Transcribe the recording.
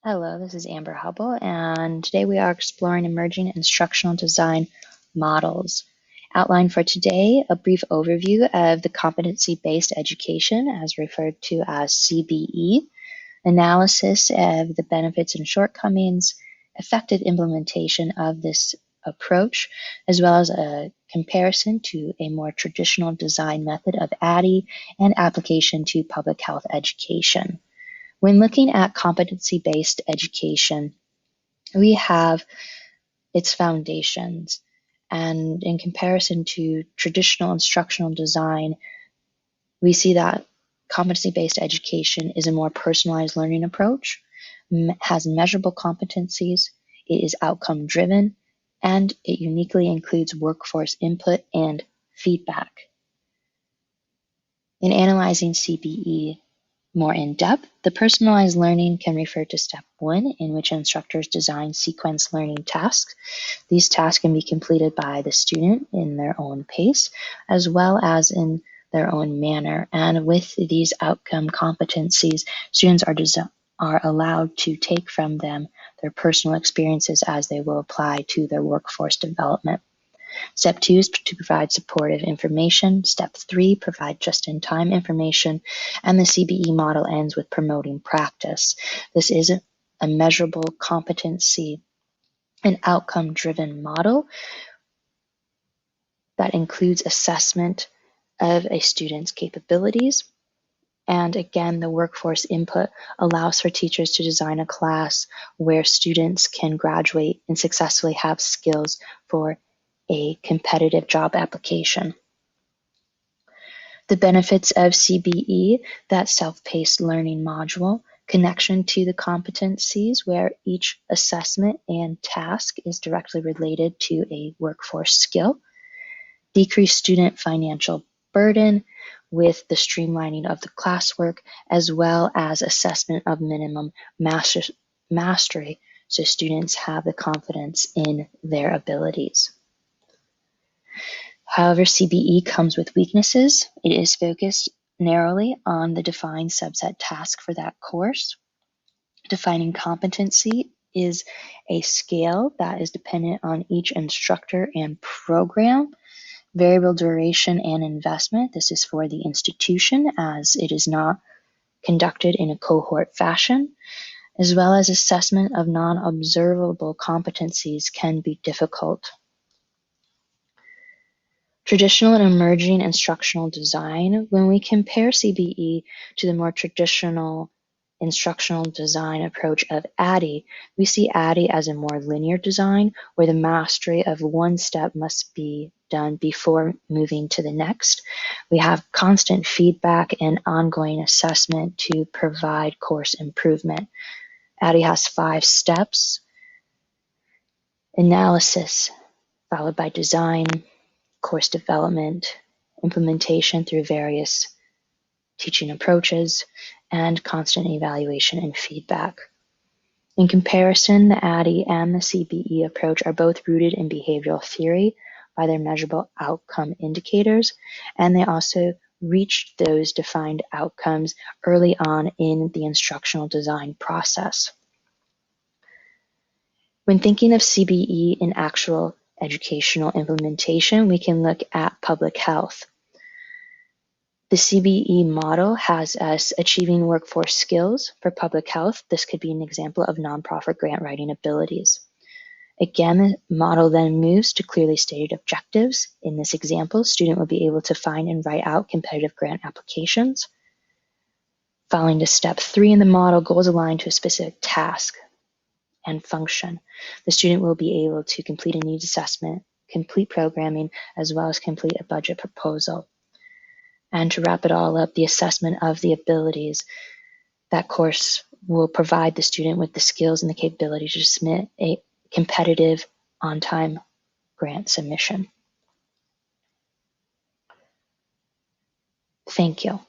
Hello, this is Amber Hubbell, and today we are exploring emerging instructional design models. Outline for today, a brief overview of the competency-based education, as referred to as CBE, analysis of the benefits and shortcomings, effective implementation of this approach, as well as a comparison to a more traditional design method of ADDIE and application to public health education. When looking at competency-based education, we have its foundations. And in comparison to traditional instructional design, we see that competency-based education is a more personalized learning approach, has measurable competencies, it is outcome-driven, and it uniquely includes workforce input and feedback. In analyzing CBE, more in depth, the personalized learning can refer to step 1, in which instructors design sequence learning tasks. These tasks can be completed by the student in their own pace, as well as in their own manner. And with these outcome competencies, students are allowed to take from them their personal experiences as they will apply to their workforce development. Step 2 is to provide supportive information. Step 3, provide just-in-time information. And the CBE model ends with promoting practice. This is a measurable competency and outcome-driven model that includes assessment of a student's capabilities. And again, the workforce input allows for teachers to design a class where students can graduate and successfully have skills for a competitive job application. The benefits of CBE, that self-paced learning module, connection to the competencies where each assessment and task is directly related to a workforce skill, decreased student financial burden with the streamlining of the classwork, as well as assessment of minimum mastery so students have the confidence in their abilities. However, CBE comes with weaknesses. It is focused narrowly on the defined subset task for that course. Defining competency is a scale that is dependent on each instructor and program. Variable duration and investment. This is for the institution as it is not conducted in a cohort fashion, as well as assessment of non-observable competencies can be difficult. Traditional and emerging instructional design. When we compare CBE to the more traditional instructional design approach of ADDIE, we see ADDIE as a more linear design where the mastery of one step must be done before moving to the next. We have constant feedback and ongoing assessment to provide course improvement. ADDIE has 5 steps: analysis, followed by design, course development, implementation through various teaching approaches, and constant evaluation and feedback. In comparison, the ADDIE and the CBE approach are both rooted in behavioral theory by their measurable outcome indicators, and they also reached those defined outcomes early on in the instructional design process. When thinking of CBE in actual educational implementation, we can look at public health. The CBE model has us achieving workforce skills for public health. This could be an example of nonprofit grant writing abilities. Again, the model then moves to clearly stated objectives. In this example, a student will be able to find and write out competitive grant applications. Following to step 3 in the model, goals aligned to a specific task and function. The student will be able to complete a needs assessment, complete programming, as well as complete a budget proposal. And to wrap it all up, the assessment of the abilities. That course will provide the student with the skills and the capability to submit a competitive on-time grant submission. Thank you.